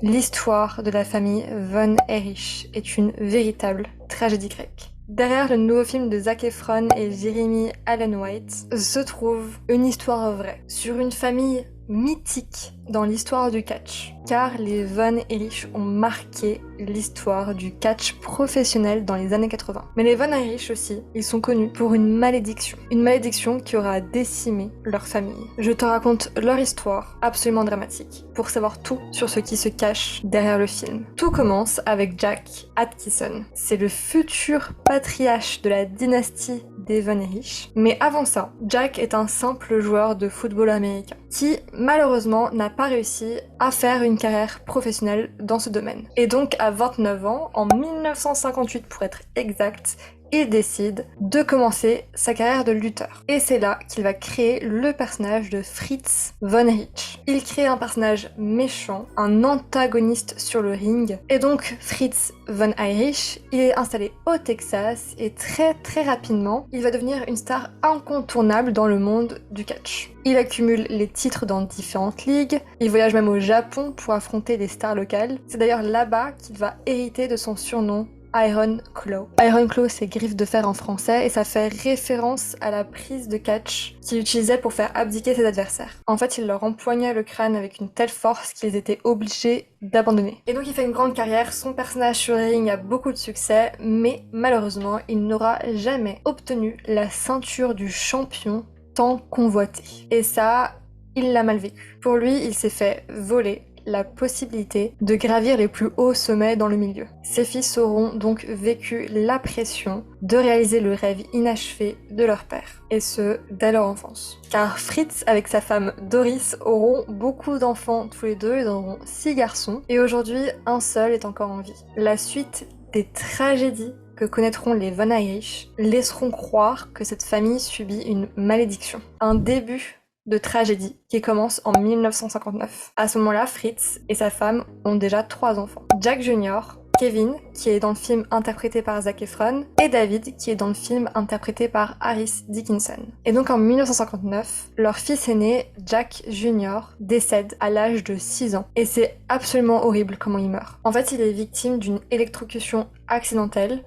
L'histoire de la famille Von Erich est une véritable tragédie grecque. Derrière le nouveau film de Zac Efron et Jeremy Allen White se trouve une histoire vraie sur une famille mythique dans l'histoire du catch, car les Von Erich ont marqué l'histoire du catch professionnel dans les années 80. Mais les Von Erich aussi, ils sont connus pour une malédiction qui aura décimé leur famille. Je te raconte leur histoire absolument dramatique pour savoir tout sur ce qui se cache derrière le film. Tout commence avec Jack Atkinson. C'est le futur patriarche de la dynastie des Von Erich. Mais avant ça, Jack est un simple joueur de football américain qui, malheureusement, n'a pas réussi à faire une carrière professionnelle dans ce domaine. Et donc, à 29 ans, en 1958 pour être exact, il décide de commencer sa carrière de lutteur. Et c'est là qu'il va créer le personnage de Fritz Von Erich. Il crée un personnage méchant, un antagoniste sur le ring. Et donc Fritz Von Erich, il est installé au Texas et très rapidement, il va devenir une star incontournable dans le monde du catch. Il accumule les titres dans différentes ligues, il voyage même au Japon pour affronter des stars locales. C'est d'ailleurs là-bas qu'il va hériter de son surnom Iron Claw. Iron Claw, c'est griffe de fer en français et ça fait référence à la prise de catch qu'il utilisait pour faire abdiquer ses adversaires. En fait, il leur empoignait le crâne avec une telle force qu'ils étaient obligés d'abandonner. Et donc il fait une grande carrière, son personnage sur le ring a beaucoup de succès, mais malheureusement, il n'aura jamais obtenu la ceinture du champion tant convoité. Et ça, il l'a mal vécu. Pour lui, il s'est fait voler la possibilité de gravir les plus hauts sommets dans le milieu. Ses fils auront donc vécu la pression de réaliser le rêve inachevé de leur père, et ce, dès leur enfance. Car Fritz, avec sa femme Doris, auront beaucoup d'enfants tous les deux, ils auront 6 garçons, et aujourd'hui, un seul est encore en vie. La suite des tragédies que connaîtront les Von Erich laisseront croire que cette famille subit une malédiction. Un début de tragédie qui commence en 1959. À ce moment-là, Fritz et sa femme ont déjà 3 enfants. Jack Jr., Kevin, qui est dans le film interprété par Zac Efron, et David, qui est dans le film interprété par Harris Dickinson. Et donc en 1959, leur fils aîné, Jack Jr., décède à l'âge de 6 ans. Et c'est absolument horrible comment il meurt. En fait, il est victime d'une électrocution accidentelle.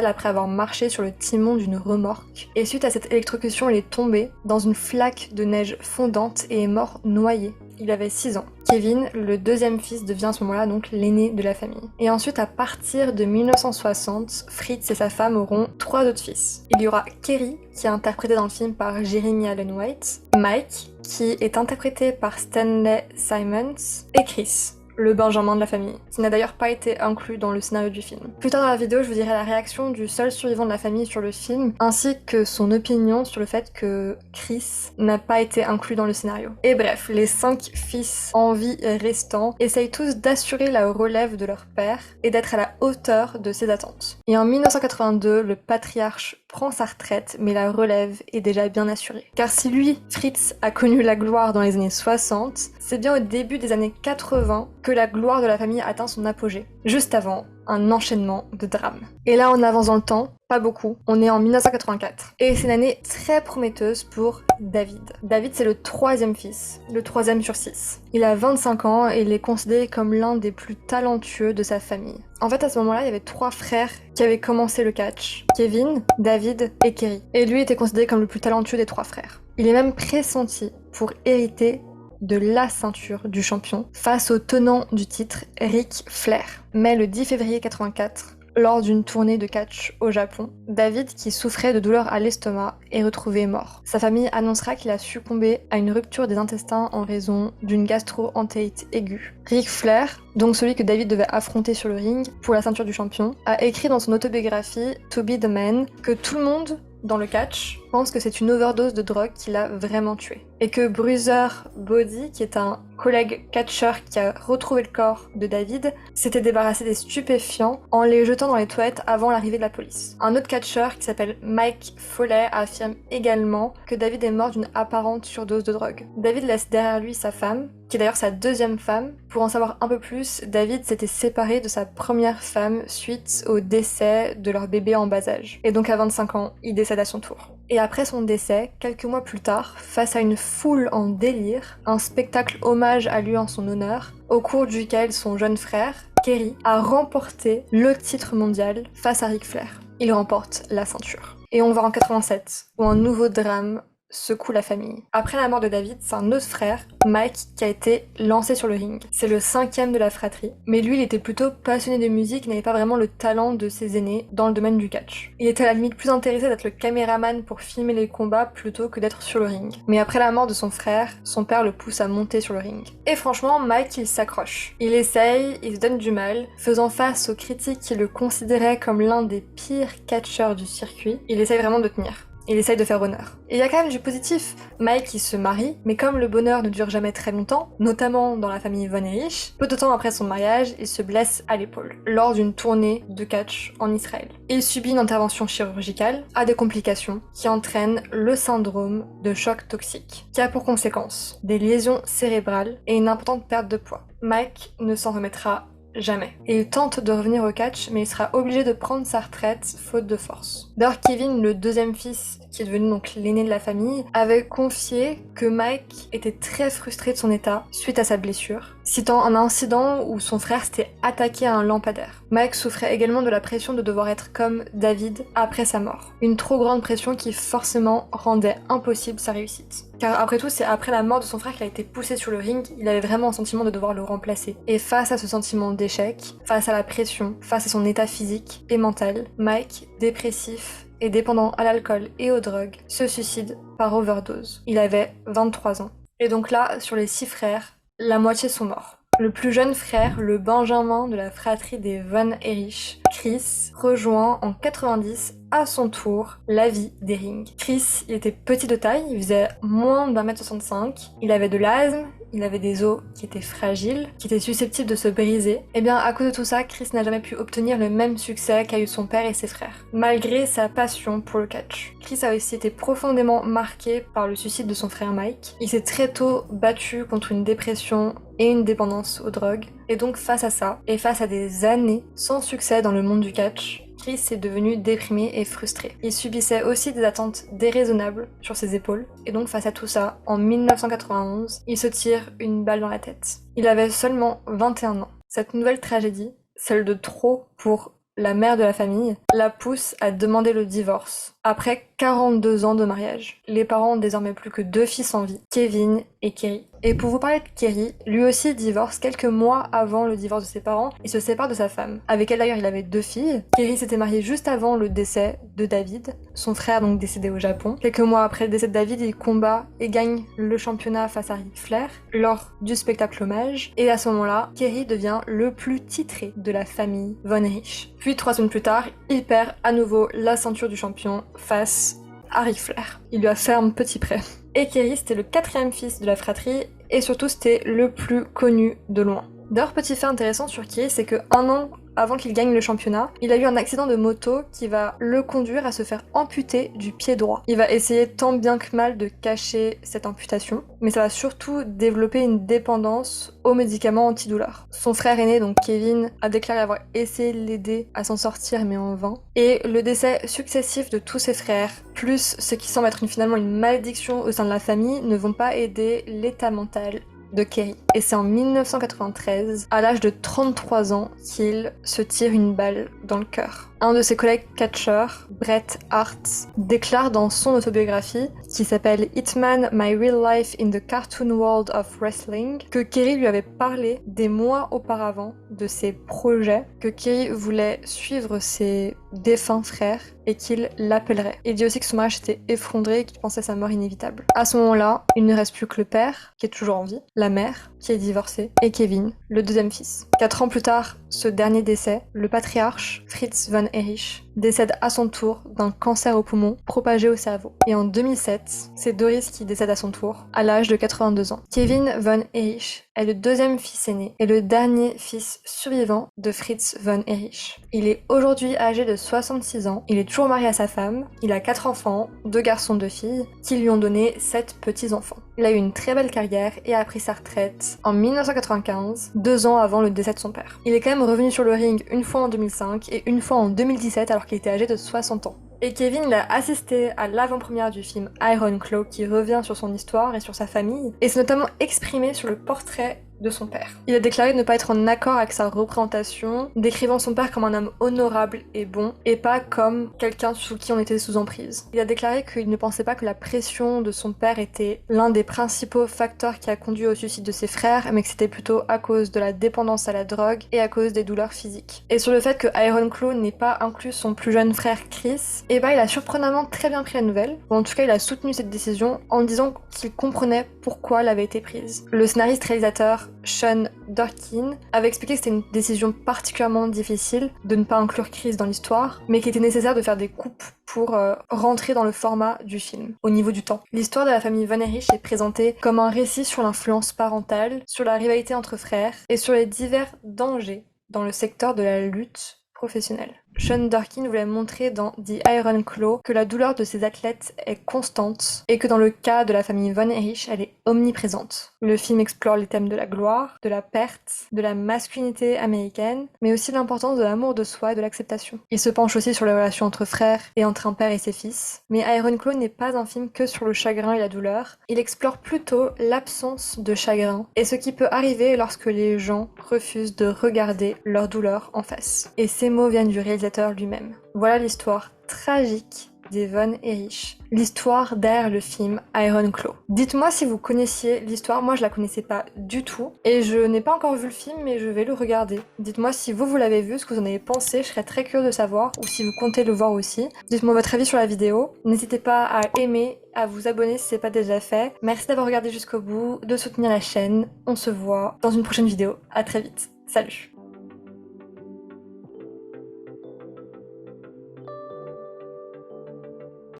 Après avoir marché sur le timon d'une remorque. Et suite à cette électrocution, il est tombé dans une flaque de neige fondante et est mort noyé. Il avait 6 ans. Kevin, le deuxième fils, devient à ce moment-là donc l'aîné de la famille. Et ensuite, à partir de 1960, Fritz et sa femme auront 3 autres fils. Il y aura Kerry, qui est interprété dans le film par Jeremy Allen White, Mike, qui est interprété par Stanley Simons, et Chris, le Benjamin de la famille, qui n'a d'ailleurs pas été inclus dans le scénario du film. Plus tard dans la vidéo, je vous dirai la réaction du seul survivant de la famille sur le film, ainsi que son opinion sur le fait que Chris n'a pas été inclus dans le scénario. Et bref, les 5 fils en vie restants essayent tous d'assurer la relève de leur père et d'être à la hauteur de ses attentes. Et en 1982, le patriarche prend sa retraite, mais la relève est déjà bien assurée. Car si lui, Fritz, a connu la gloire dans les années 60, c'est bien au début des années 80 que la gloire de la famille atteint son apogée, juste avant un enchaînement de drames. Et là, on avance dans le temps, pas beaucoup, on est en 1984. Et c'est une année très prometteuse pour David. David, c'est le 3e fils, le 3e sur 6. Il a 25 ans et il est considéré comme l'un des plus talentueux de sa famille. En fait, à ce moment-là, il y avait 3 frères qui avaient commencé le catch. Kevin, David et Kerry. Et lui était considéré comme le plus talentueux des 3 frères. Il est même pressenti pour hériter de la ceinture du champion face au tenant du titre, Ric Flair. Mais le 10 février 84, lors d'une tournée de catch au Japon, David, qui souffrait de douleurs à l'estomac, est retrouvé mort. Sa famille annoncera qu'il a succombé à une rupture des intestins en raison d'une gastro-entérite aiguë. Ric Flair, donc celui que David devait affronter sur le ring pour la ceinture du champion, a écrit dans son autobiographie To Be the Man que tout le monde dans le catch pense que c'est une overdose de drogue qui l'a vraiment tué. Et que Bruiser Body, qui est un collègue catcheur qui a retrouvé le corps de David, s'était débarrassé des stupéfiants en les jetant dans les toilettes avant l'arrivée de la police. Un autre catcheur qui s'appelle Mike Foley affirme également que David est mort d'une apparente surdose de drogue. David laisse derrière lui sa femme, qui est d'ailleurs sa 2e femme. Pour en savoir un peu plus, David s'était séparé de sa première femme suite au décès de leur bébé en bas âge. Et donc à 25 ans, il décède à son tour. Et après son décès, quelques mois plus tard, face à une foule en délire, un spectacle hommage a lieu en son honneur, au cours duquel son jeune frère, Kerry, a remporté le titre mondial face à Ric Flair. Il remporte la ceinture. Et on va en 87, où un nouveau drame secoue la famille. Après la mort de David, c'est un autre frère, Mike, qui a été lancé sur le ring. C'est le 5e de la fratrie, mais lui il était plutôt passionné de musique, il n'avait pas vraiment le talent de ses aînés dans le domaine du catch. Il était à la limite plus intéressé d'être le caméraman pour filmer les combats plutôt que d'être sur le ring. Mais après la mort de son frère, son père le pousse à monter sur le ring. Et franchement, Mike il s'accroche. Il essaye, il se donne du mal, faisant face aux critiques qui le considéraient comme l'un des pires catcheurs du circuit, il essaye vraiment de tenir. Il essaye de faire honneur. Et il y a quand même du positif. Mike, il se marie, mais comme le bonheur ne dure jamais très longtemps, notamment dans la famille Von Erich, peu de temps après son mariage, il se blesse à l'épaule, lors d'une tournée de catch en Israël. Il subit une intervention chirurgicale, a des complications, qui entraînent le syndrome de choc toxique, qui a pour conséquence des lésions cérébrales et une importante perte de poids. Mike ne s'en remettra jamais. Et il tente de revenir au catch, mais il sera obligé de prendre sa retraite faute de force. D'ailleurs, Kevin, le deuxième fils, qui est devenu donc l'aîné de la famille, avait confié que Mike était très frustré de son état suite à sa blessure, citant un incident où son frère s'était attaqué à un lampadaire. Mike souffrait également de la pression de devoir être comme David après sa mort. Une trop grande pression qui forcément rendait impossible sa réussite. Car après tout, c'est après la mort de son frère qu'il a été poussé sur le ring, il avait vraiment un sentiment de devoir le remplacer. Et face à ce sentiment d'échec, face à la pression, face à son état physique et mental, Mike, dépressif et dépendant à l'alcool et aux drogues, se suicide par overdose. Il avait 23 ans. Et donc là, sur les 6 frères, la moitié sont morts. Le plus jeune frère, le Benjamin de la fratrie des Von Erich, Chris, rejoint en 90 à son tour la vie des rings. Chris, il était petit de taille, il faisait moins d'1m65, il avait de l'asthme, il avait des os qui étaient fragiles, qui étaient susceptibles de se briser. Et bien à cause de tout ça, Chris n'a jamais pu obtenir le même succès qu'a eu son père et ses frères, malgré sa passion pour le catch. Chris a aussi été profondément marqué par le suicide de son frère Mike. Il s'est très tôt battu contre une dépression et une dépendance aux drogues. Et donc face à ça, et face à des années sans succès dans le monde du catch, Chris est devenu déprimé et frustré. Il subissait aussi des attentes déraisonnables sur ses épaules, et donc face à tout ça, en 1991, il se tire une balle dans la tête. Il avait seulement 21 ans. Cette nouvelle tragédie, celle de trop pour la mère de la famille, la pousse à demander le divorce. Après 42 ans de mariage, les parents ont désormais plus que 2 fils en vie, Kevin et Kerry. Et pour vous parler de Kerry, lui aussi divorce quelques mois avant le divorce de ses parents et se sépare de sa femme. Avec elle d'ailleurs il avait 2 filles. Kerry s'était marié juste avant le décès de David, son frère donc décédé au Japon. Quelques mois après le décès de David, il combat et gagne le championnat face à Ric Flair lors du spectacle hommage. Et à ce moment-là, Kerry devient le plus titré de la famille Von Erich. Puis 3 semaines plus tard, il perd à nouveau la ceinture du champion face à Ric Flair. Il lui a fait un petit prêt. Et Kerry, c'était le 4e fils de la fratrie, et surtout c'était le plus connu de loin. D'ailleurs, petit fait intéressant sur Kerry, c'est que 1 an avant qu'il gagne le championnat, il a eu un accident de moto qui va le conduire à se faire amputer du pied droit. Il va essayer tant bien que mal de cacher cette amputation, mais ça va surtout développer une dépendance aux médicaments antidouleurs. Son frère aîné, donc Kevin, a déclaré avoir essayé de l'aider à s'en sortir, mais en vain. Et le décès successif de tous ses frères, plus ce qui semble être finalement une malédiction au sein de la famille, ne vont pas aider l'état mental de Kerry. Et c'est en 1993, à l'âge de 33 ans, qu'il se tire une balle dans le cœur. Un de ses collègues catcheurs, Bret Hart, déclare dans son autobiographie, qui s'appelle Hitman, My Real Life in the Cartoon World of Wrestling, que Kerry lui avait parlé des mois auparavant de ses projets, que Kerry voulait suivre ses défunts frères et qu'il l'appellerait. Il dit aussi que son mariage s'était effondré et qu'il pensait à sa mort inévitable. À ce moment-là, il ne reste plus que le père, qui est toujours en vie, la mère, qui est divorcée, et Kevin, le 2e fils. 4 ans plus tard, ce dernier décès, le patriarche, Fritz Von Erich, décède à son tour d'un cancer au poumon propagé au cerveau. Et en 2007, c'est Doris qui décède à son tour, à l'âge de 82 ans. Kevin Von Erich est le 2e fils aîné et le dernier fils survivant de Fritz Von Erich. Il est aujourd'hui âgé de 66 ans, il est toujours marié à sa femme, il a 4 enfants, 2 garçons, 2 filles, qui lui ont donné 7 petits-enfants. Il a eu une très belle carrière et a pris sa retraite en 1995, 2 ans avant le décès de son père. Il est quand même revenu sur le ring une fois en 2005 et une fois en 2017 alors qu'il était âgé de 60 ans. Et Kevin il a assisté à l'avant-première du film Iron Claw qui revient sur son histoire et sur sa famille, et s'est notamment exprimé sur le portrait de son père. Il a déclaré ne pas être en accord avec sa représentation, décrivant son père comme un homme honorable et bon, et pas comme quelqu'un sous qui on était sous emprise. Il a déclaré qu'il ne pensait pas que la pression de son père était l'un des principaux facteurs qui a conduit au suicide de ses frères, mais que c'était plutôt à cause de la dépendance à la drogue et à cause des douleurs physiques. Et sur le fait que Iron Claw n'ait pas inclus son plus jeune frère Chris, il a surprenamment très bien pris la nouvelle, ou en tout cas il a soutenu cette décision en disant qu'il comprenait pourquoi elle avait été prise. Le scénariste-réalisateur Sean Dorkin avait expliqué que c'était une décision particulièrement difficile de ne pas inclure Chris dans l'histoire, mais qu'il était nécessaire de faire des coupes pour rentrer dans le format du film, au niveau du temps. L'histoire de la famille Von Erich est présentée comme un récit sur l'influence parentale, sur la rivalité entre frères et sur les divers dangers dans le secteur de la lutte professionnelle. Sean Dorkin voulait montrer dans The Iron Claw que la douleur de ses athlètes est constante et que dans le cas de la famille Von Erich, elle est omniprésente. Le film explore les thèmes de la gloire, de la perte, de la masculinité américaine, mais aussi l'importance de l'amour de soi et de l'acceptation. Il se penche aussi sur les relations entre frères et entre un père et ses fils. Mais Iron Claw n'est pas un film que sur le chagrin et la douleur. Il explore plutôt l'absence de chagrin et ce qui peut arriver lorsque les gens refusent de regarder leur douleur en face. Et ces mots viennent du réalisateur lui-même. Voilà l'histoire tragique des Von Erich, l'histoire derrière le film Iron Claw. Dites-moi si vous connaissiez l'histoire, moi je la connaissais pas du tout, et je n'ai pas encore vu le film, mais je vais le regarder. Dites-moi si vous l'avez vu, ce que vous en avez pensé, je serais très curieuse de savoir, ou si vous comptez le voir aussi. Dites-moi votre avis sur la vidéo, n'hésitez pas à aimer, à vous abonner si c'est pas déjà fait. Merci d'avoir regardé jusqu'au bout, de soutenir la chaîne, on se voit dans une prochaine vidéo, à très vite, salut!